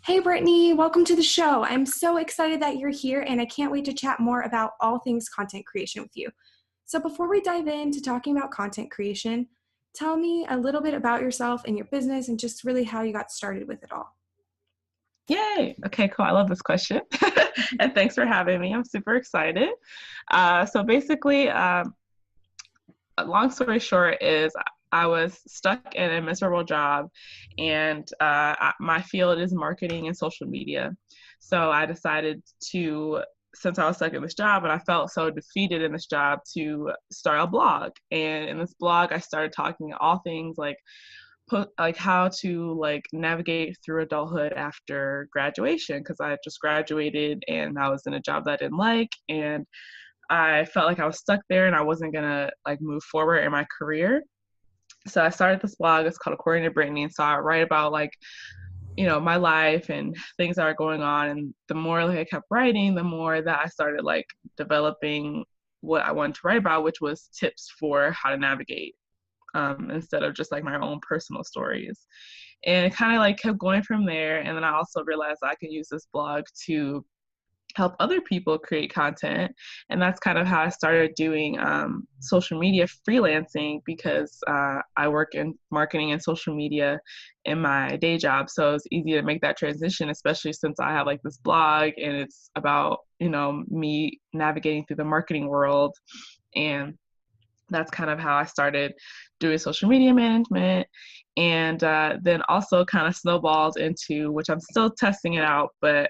Hey, Brittany, welcome to the show. I'm so excited that you're here and I can't wait to chat more about all things content creation with you. So, before we dive into talking about content creation, tell me a little bit about yourself and your business and just really how you got started with it all. Yay. Okay, cool. I love this question. And thanks for having me. I'm super excited. So basically, a long story short is I was stuck in a miserable job, and my field is marketing and social media. So I decided to, since I was stuck in this job and I felt so defeated in this job, to start a blog. And in this blog, I started talking all things like how to like navigate through adulthood after graduation, because I just graduated and I was in a job that I didn't like, and I felt like I was stuck there and I wasn't gonna like move forward in my career. So I started this blog. It's called According to Brittney. And so I write about like, my life and things that are going on. And the more like I kept writing, the more that I started like developing what I wanted to write about, which was tips for how to navigate, instead of just like my own personal stories. And it kind of like kept going from there. And then I also realized I could use this blog to help other people create content. And that's kind of how I started doing social media freelancing, because I work in marketing and social media in my day job. So it's easy to make that transition, especially since I have like this blog and it's about, me navigating through the marketing world. And that's kind of how I started doing social media management. And then also kind of snowballed into, which I'm still testing it out, but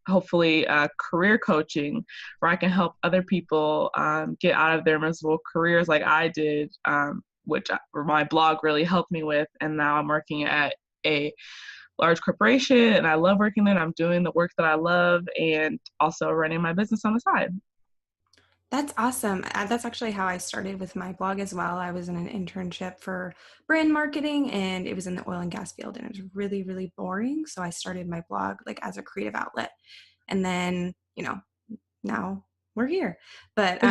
hopefully career coaching, where I can help other people get out of their miserable careers like I did, which my blog really helped me with. And now I'm working at a large corporation and I love working there. I'm doing the work that I love and also running my business on the side. That's awesome. That's actually how I started with my blog as well. I was in an internship for brand marketing and it was in the oil and gas field and it was really, really boring. So I started my blog like as a creative outlet. And then, now we're here. But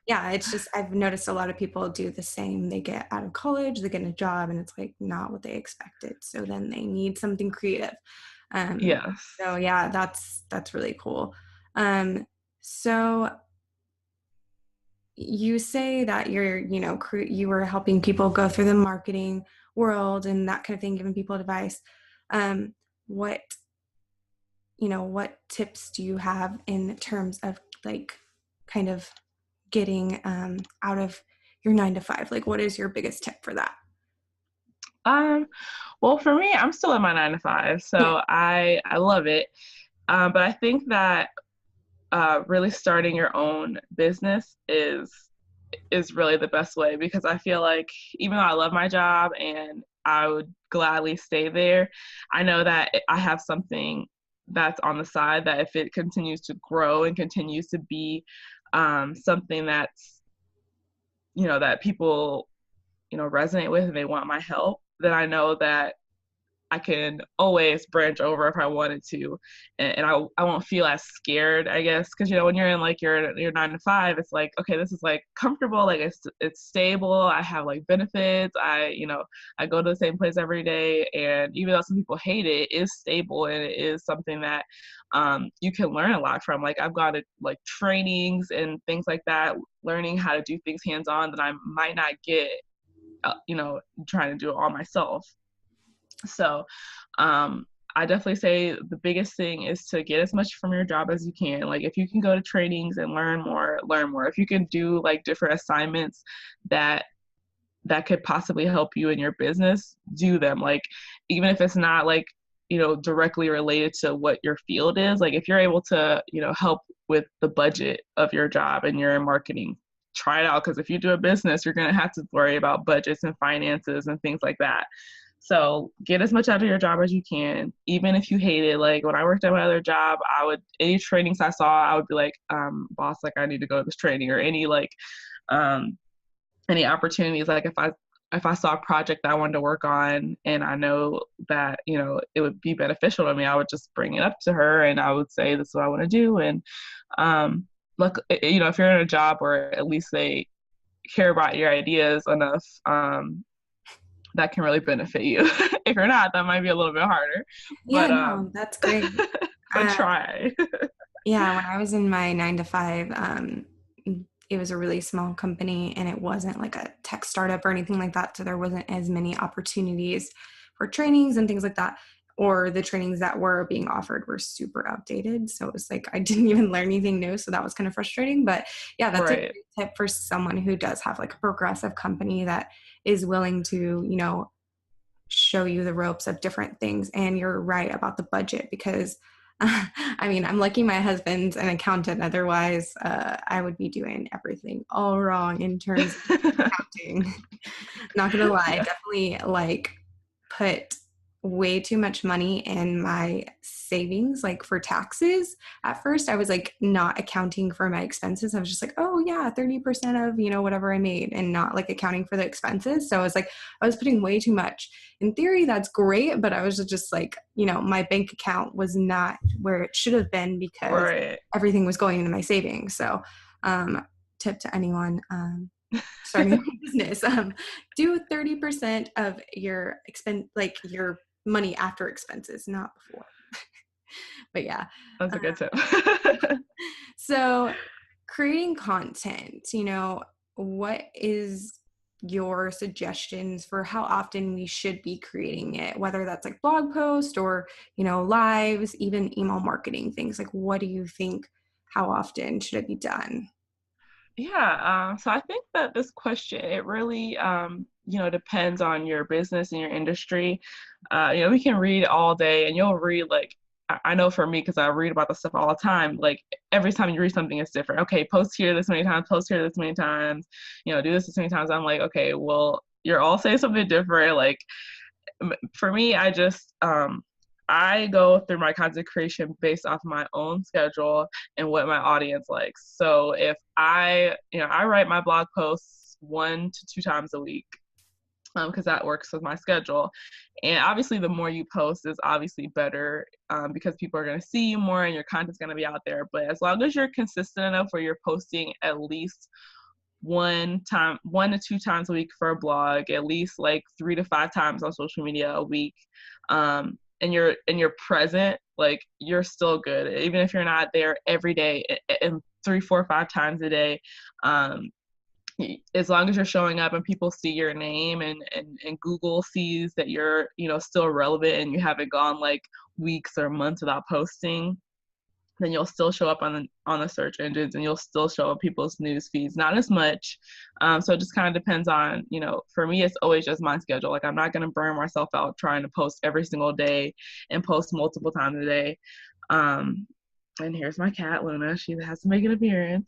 yeah, it's just, I've noticed a lot of people do the same. They get out of college, they get a job, and it's like not what they expected. So then they need something creative. Um, Yes. so yeah, that's really cool. So you say that you were helping people go through the marketing world and that kind of thing, giving people advice. Um, what, what tips do you have in terms of like kind of getting out of your 9 to 5? Like, what is your biggest tip for that? Um, well, for me, I'm still at my 9 to 5, Yeah. so I love it. But I think that really starting your own business is really the best way, because I feel like even though I love my job and I would gladly stay there, I know that I have something that's on the side that if it continues to grow and continues to be something that's, that people, resonate with and they want my help, then I know that I can always branch over if I wanted to, and I won't feel as scared, I guess, because when you're in like your 9 to 5, it's like, okay, this is like comfortable, like it's stable. I have like benefits. I go to the same place every day, and even though some people hate it, it is stable and it is something that you can learn a lot from. Like I've got to like trainings and things like that, learning how to do things hands on that I might not get, trying to do it all myself. So I definitely say the biggest thing is to get as much from your job as you can. Like if you can go to trainings and learn more, learn more. If you can do like different assignments that could possibly help you in your business, do them. Like even if it's not like, directly related to what your field is, like if you're able to, help with the budget of your job and you're in marketing, try it out. Because if you do a business, you're going to have to worry about budgets and finances and things like that. So get as much out of your job as you can, even if you hate it. Like when I worked at my other job, any trainings I saw, I would be like, boss, like I need to go to this training, or um, any opportunities. Like if I saw a project that I wanted to work on and I know that, it would be beneficial to me, I would just bring it up to her and I would say, this is what I want to do. And look, if you're in a job where at least they care about your ideas enough, that can really benefit you. If you're not, that might be a little bit harder, Yeah, but no, that's great. but Uh, try. yeah, when I was in my 9 to 5, it was a really small company and it wasn't like a tech startup or anything like that. So there wasn't as many opportunities for trainings and things like that. Or the trainings that were being offered were super outdated. So it was like I didn't even learn anything new. So that was kind of frustrating. But yeah, that's a Right. great tip for someone who does have like a progressive company that is willing to, show you the ropes of different things. And you're right about the budget because I mean, I'm lucky my husband's an accountant. Otherwise, I would be doing everything all wrong in terms of accounting. Not gonna lie, Yeah. definitely like put way too much money in my savings, like for taxes. At first, I was like not accounting for my expenses. I was just like, oh yeah, 30% of, whatever I made and not like accounting for the expenses. So I was like, I was putting way too much. In theory, that's great, but I was just like, my bank account was not where it should have been because Right. everything was going into my savings. So, tip to anyone, starting a business, do 30% of your expense, like your money after expenses, not before. But yeah. That's Uh, a good tip. so creating content, what is your suggestions for how often we should be creating it, whether that's like blog post or, lives, even email marketing things? Like, what do you think? How often should it be done? Yeah, so I think that this question, it really, depends on your business and your industry. We can read all day and you'll read like, I know for me, because I read about the stuff all the time, like every time you read something, it's different. Okay, post here this many times, post here this many times, do this many times. I'm like, okay, well, you're all saying something different. Like for me, I go through my content creation based off my own schedule and what my audience likes. So if I write my blog posts 1 to 2 times a week, because that works with my schedule. And obviously, the more you post is obviously better, because people are going to see you more and your content's going to be out there. But as long as you're consistent enough where you're posting at least 1 to 2 times a week for a blog, at least like 3 to 5 times on social media a week, and you're present, like you're still good, even if you're not there every day and 3, 4, 5 times a day. um, as long as you're showing up and people see your name, and Google sees that you're still relevant and you haven't gone like weeks or months without posting, then you'll still show up on the search engines and you'll still show up people's news feeds. Not as much. So it just kind of depends on, for me, it's always just my schedule. Like I'm not going to burn myself out trying to post every single day and post multiple times a day. And here's my cat, Luna. She has to make an appearance.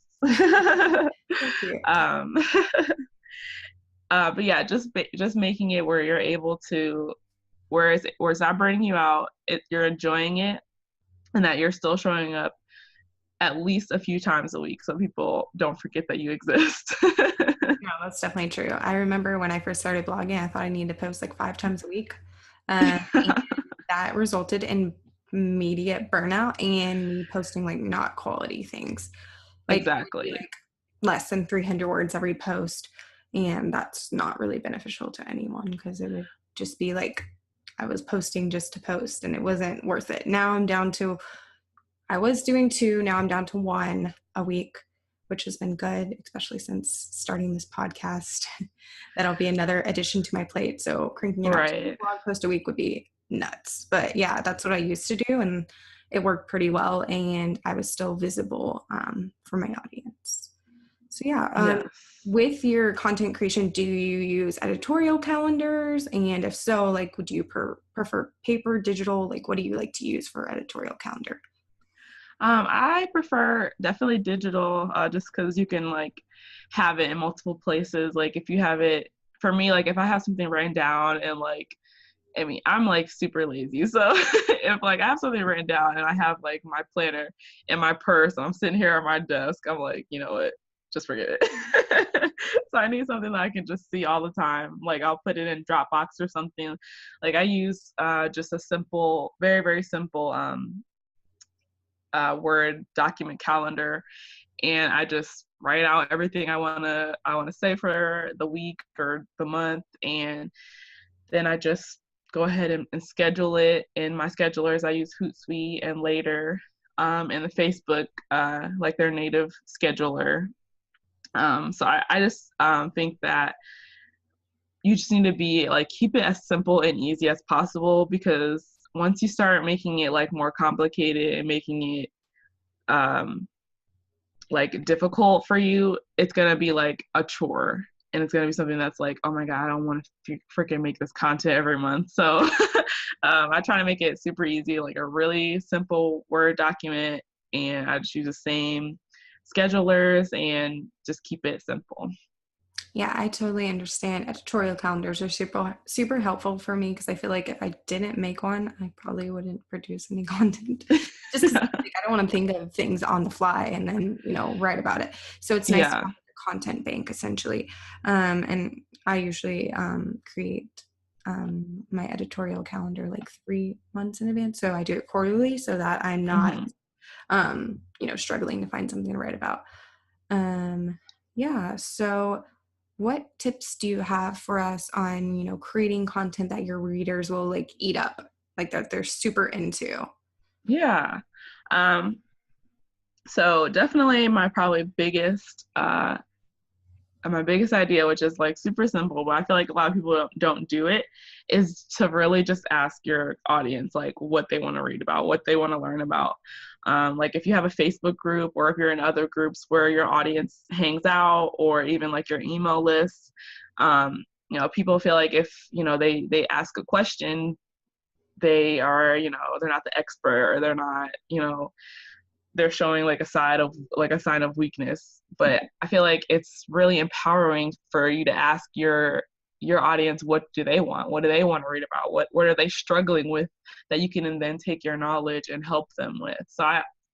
So cute. um, but yeah, just making it where you're able to, where it's not burning you out, you're enjoying it, and that you're still showing up at least a few times a week so people don't forget that you exist. No, that's definitely true. I remember when I first started blogging, I thought I needed to post like 5 times a week. And that resulted in immediate burnout and me posting like not quality things. Like it would be Exactly. like less than 300 words every post. And that's not really beneficial to anyone because it would just be like I was posting just to post and it wasn't worth it. Now I'm down to, I was doing 2, now I'm down to 1 a week, which has been good, especially since starting this podcast. That'll be another addition to my plate. So cranking it out to a Right. blog post a week would be nuts. But yeah, that's what I used to do. And it worked pretty well. And I was still visible for my audience. So yeah, Yes. with your content creation, do you use editorial calendars? And if so, like, would you prefer paper, digital? Like, what do you like to use for editorial calendar? I prefer definitely digital, just because you can like have it in multiple places. Like if you have it, for me, like if I have something written down and like, I mean, I'm like super lazy. So if like I have something written down and I have like my planner in my purse, and I'm sitting here at my desk, I'm like, you know what? Just forget it. So I need something that I can just see all the time. Like I'll put it in Dropbox or something. Like I use just a simple, very, very simple Word document calendar, and I just write out everything I wanna say for the week or the month, and then I just go ahead and schedule it. In my schedulers, I use Hootsuite and Later, and the Facebook, like their native scheduler. So I just think that you just need to be like, keep it as simple and easy as possible, because once you start making it like more complicated and making it um, like difficult for you, it's gonna be like a chore, and it's gonna be something that's like, oh my god, I don't want to freaking make this content every month. So I try to make it super easy, like a really simple Word document, and I just use the same schedulers and just keep it simple. Yeah, I totally understand. Editorial calendars are super, super helpful for me because I feel like if I didn't make one, I probably wouldn't produce any content just because like, I don't want to think of things on the fly and then, write about it. So it's nice to Yeah. have a content bank essentially. And I usually create my editorial calendar like 3 months in advance. So I do it quarterly so that I'm not, Hmm. struggling to find something to write about. Yeah. So what tips do you have for us on, creating content that your readers will like eat up, like that they're super into? Yeah. Um, so definitely my biggest idea, which is like super simple, but I feel like a lot of people don't do it, is to really just ask your audience like what they want to read about, what they want to learn about. Like if you have a Facebook group, or if you're in other groups where your audience hangs out, or even like your email list, people feel like if they ask a question, they are, they're not the expert, or they're not, they're showing like a sign of weakness. But I feel like it's really empowering for you to ask your audience, what do they want, what do they want to read about, what are they struggling with, that you can then take your knowledge and help them with. So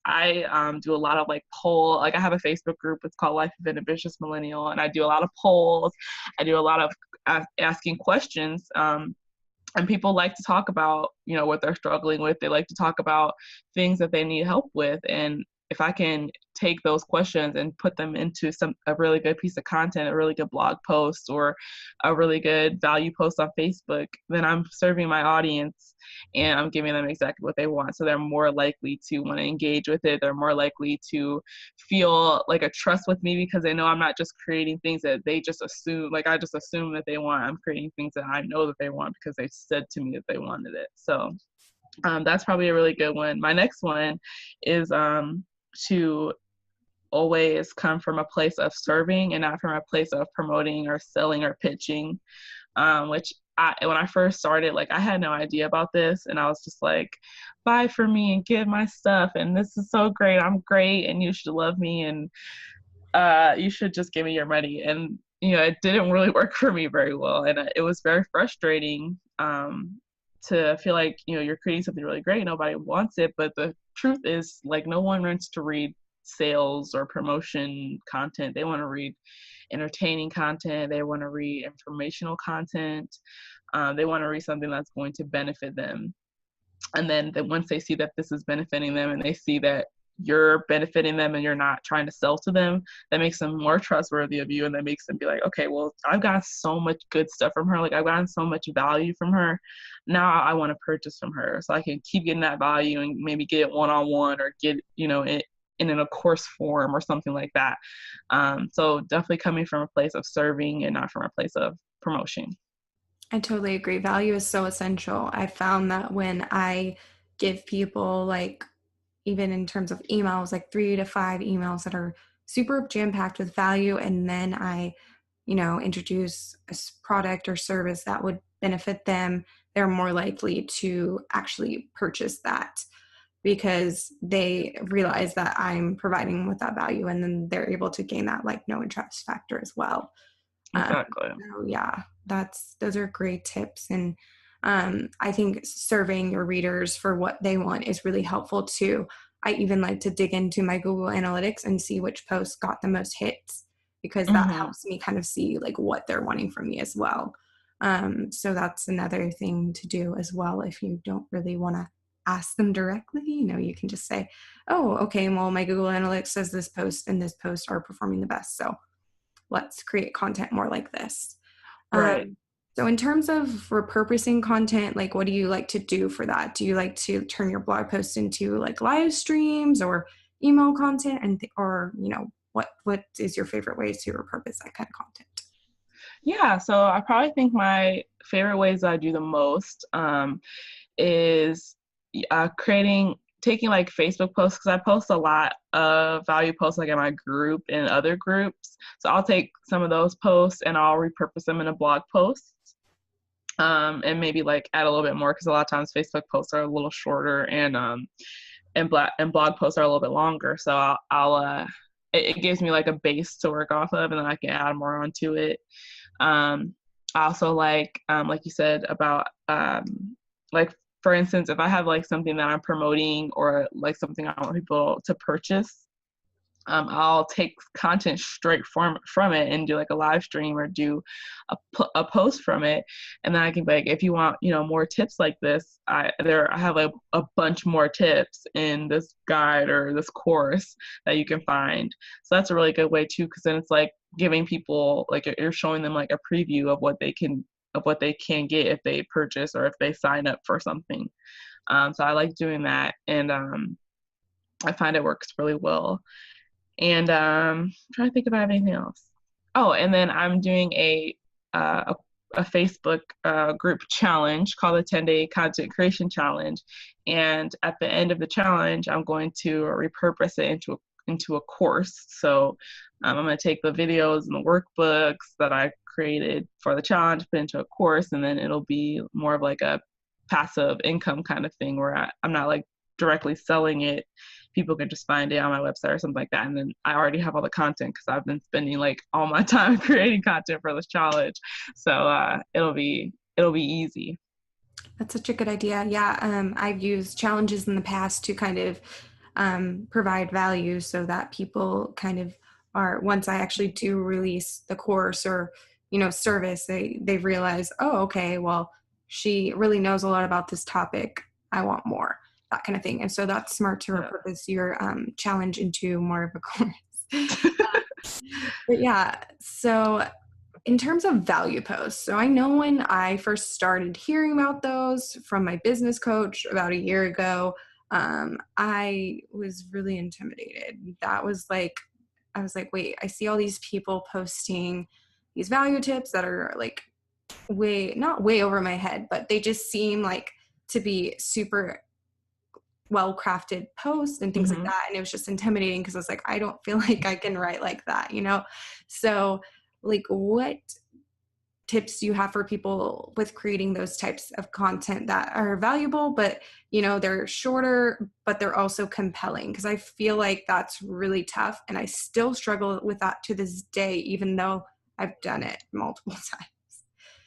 I do a lot of like poll, like I have a Facebook group, it's called Life of an Ambitious Millennial, and I do a lot of polls. I do a lot of asking questions, and people like to talk about what they're struggling with. They like to talk about things that they need help with, and if I can take those questions and put them into a really good piece of content, a really good blog post, or a really good value post on Facebook, then I'm serving my audience and I'm giving them exactly what they want. So they're more likely to want to engage with it. They're more likely to feel like a trust with me, because they know I'm not just creating things that they just assume, like I just assume that they want. I'm creating things that I know that they want because they said to me that they wanted it. So that's probably a really good one. My next one is to always come from a place of serving and not from a place of promoting or selling or pitching, which when I first started, like I had no idea about this, and I was just like, buy for me and get my stuff, and this is so great, I'm great, and you should love me, and you should just give me your money. And it didn't really work for me very well, and it was very frustrating, to feel like you're creating something really great, nobody wants it. But the truth is, like, no one wants to read sales or promotion content. They want to read entertaining content, they want to read informational content, they want to read something that's going to benefit them. And then once they see that this is benefiting them, and they see that you're benefiting them and you're not trying to sell to them, that makes them more trustworthy of you, and that makes them be like, okay, well, I've got so much good stuff from her, like I've gotten so much value from her, now I want to purchase from her so I can keep getting that value and maybe get it one-on-one, or get it in a course form or something like that. So definitely coming from a place of serving and not from a place of promotion. I totally agree. Value is so essential. I found that when I give people, like, even in terms of emails, like 3 to 5 emails that are super jam packed with value, and then I, introduce a product or service that would benefit them, they're more likely to actually purchase that because they realize that I'm providing them with that value, and then they're able to gain that like no interest factor as well. Um, Exactly. so yeah, those are great tips. And I think serving your readers for what they want is really helpful too. I even like to dig into my Google Analytics and see which posts got the most hits, because that Hmm. helps me kind of see like what they're wanting from me as well. So that's another thing to do as well. If you don't really want to ask them directly, you can just say, oh, okay, well, my Google Analytics says this post and this post are performing the best. So let's create content more like this. Right. Um, So in terms of repurposing content, like what do you like to do for that? Do you like to turn your blog posts into like live streams or email content or, what is your favorite way to repurpose that kind of content? Yeah, so I probably think my favorite ways that I do the most is taking like Facebook posts, because I post a lot of value posts like in my group and other groups. So I'll take some of those posts and I'll repurpose them in a blog post. And maybe like add a little bit more, because a lot of times Facebook posts are a little shorter, and blog posts are a little bit longer. So it gives me like a base to work off of, and then I can add more onto it. I also like you said about like, for instance, if I have like something that I'm promoting or like something I want people to purchase, I'll take content straight from it and do like a live stream or do a post from it, and then I can be like, if you want, more tips like this, I have a bunch more tips in this guide or this course that you can find. So that's a really good way too, because then it's like giving people, like, you're showing them like a preview of what they can get if they purchase or if they sign up for something. So I like doing that, and I find it works really well. And I'm trying to think if I have anything else. Oh, and then I'm doing uh, a Facebook group challenge called the 10-day content creation challenge. And at the end of the challenge, I'm going to repurpose it into a course. So I'm going to take the videos and the workbooks that I created for the challenge, put into a course, and then it'll be more of like a passive income kind of thing, where I'm not like directly selling it. People can just find it on my website or something like that. And then I already have all the content, because I've been spending like all my time creating content for this challenge. So it'll be easy. That's such a good idea. Yeah, I've used challenges in the past to kind of provide value so that people kind of are, once I actually do release the course or, service, they realize, oh, okay, well, she really knows a lot about this topic. I want more, that kind of thing. And so that's smart to Yeah. repurpose your challenge into more of a course. But yeah, so in terms of value posts, so I know when I first started hearing about those from my business coach about a year ago, I was really intimidated. I was like, wait, I see all these people posting these value tips that are like not way over my head, but they just seem like to be super well crafted posts and things like Hmm. that. And it was just intimidating because I was like, I don't feel like I can write like that. So, like, what tips do you have for people with creating those types of content that are valuable, but they're shorter, but they're also compelling? Because I feel like that's really tough, and I still struggle with that to this day, even though I've done it multiple times.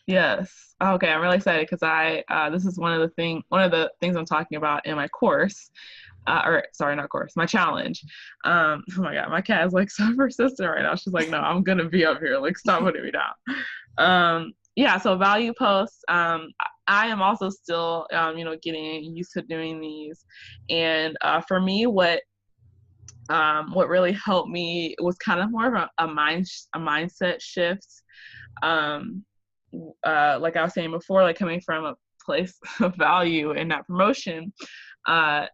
Yes. Okay, I'm really excited, because this is one of the things I'm talking about in my course, or sorry, not course, my challenge. Oh my God, my cat is like so persistent right now. She's like, no, I'm gonna be up here. Like, stop putting me down. Yeah. So value posts. I am also still, getting used to doing these, and for me, what really helped me was kind of more of a mindset shift. Um, like I was saying before, like coming from a place of value and not promotion, uh,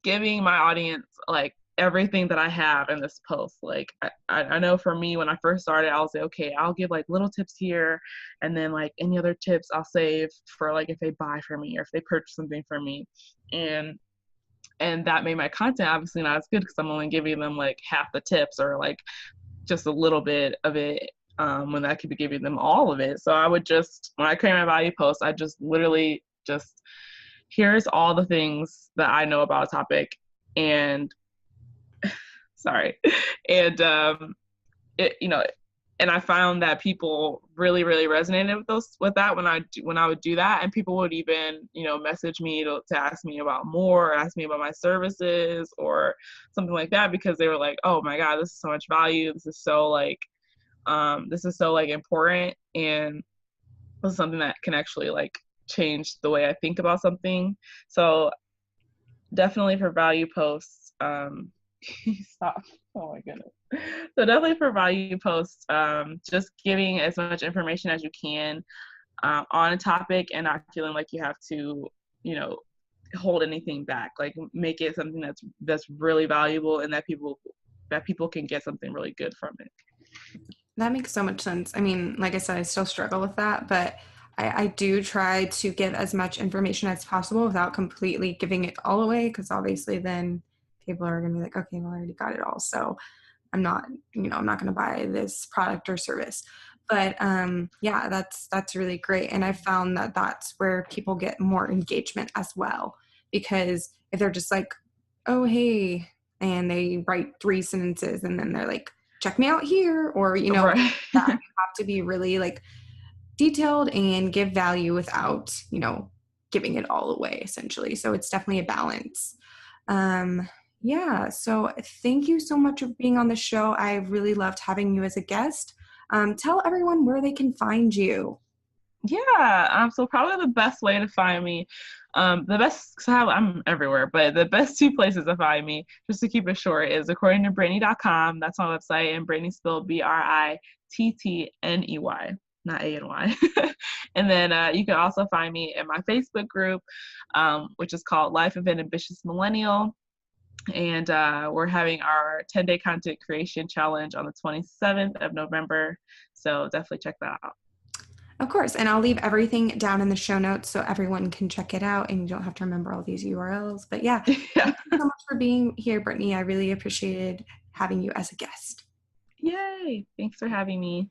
giving my audience like everything that I have in this post. Like I know for me, when I first started, I'll say, okay, I'll give like little tips here, and then like any other tips I'll save for like if they buy from me or if they purchase something from me. And that made my content obviously not as good, because I'm only giving them like half the tips or like just a little bit of it, when I could be giving them all of it. So I would just, when I create my value post, I just literally just, here's all the things that I know about a topic, and sorry, and it, and I found that people really, really resonated with that when I would do that, and people would even, message me to ask me about more, or ask me about my services or something like that, because they were like, oh my God, this is so much value. This is so like important, and this is something that can actually like change the way I think about something. So definitely for value posts, stop. Oh my goodness. So definitely for value posts, just giving as much information as you can on a topic and not feeling like you have to, you know, hold anything back. Like make it something that's really valuable and that people can get something really good from it. That makes so much sense. I mean, like I said, I still struggle with that, but I do try to give as much information as possible without completely giving it all away, because obviously then people are going to be like, okay, well, I already got it all. So I'm not, I'm not going to buy this product or service. But yeah, that's really great. And I found that that's where people get more engagement as well. Because if they're just like, oh, hey, and they write 3 sentences and then they're like, check me out here, or Right. that you have to be really like detailed and give value without giving it all away, essentially. So it's definitely a balance. Yeah, so thank you so much for being on the show. I really loved having you as a guest. Tell everyone where they can find you. Yeah. So probably the best way to find me, the best, cause I'm everywhere, but the best two places to find me, just to keep it short, is according to Brittney.com. That's my website, and Brittney spelled Brittney, not A-N-Y. And then you can also find me in my Facebook group, which is called Life of an Ambitious Millennial. And we're having our 10-day content creation challenge on the 27th of November. So definitely check that out. Of course, and I'll leave everything down in the show notes so everyone can check it out and you don't have to remember all these URLs. But yeah, Yeah. thank you so much for being here, Brittney. I really appreciated having you as a guest. Yay. Thanks for having me.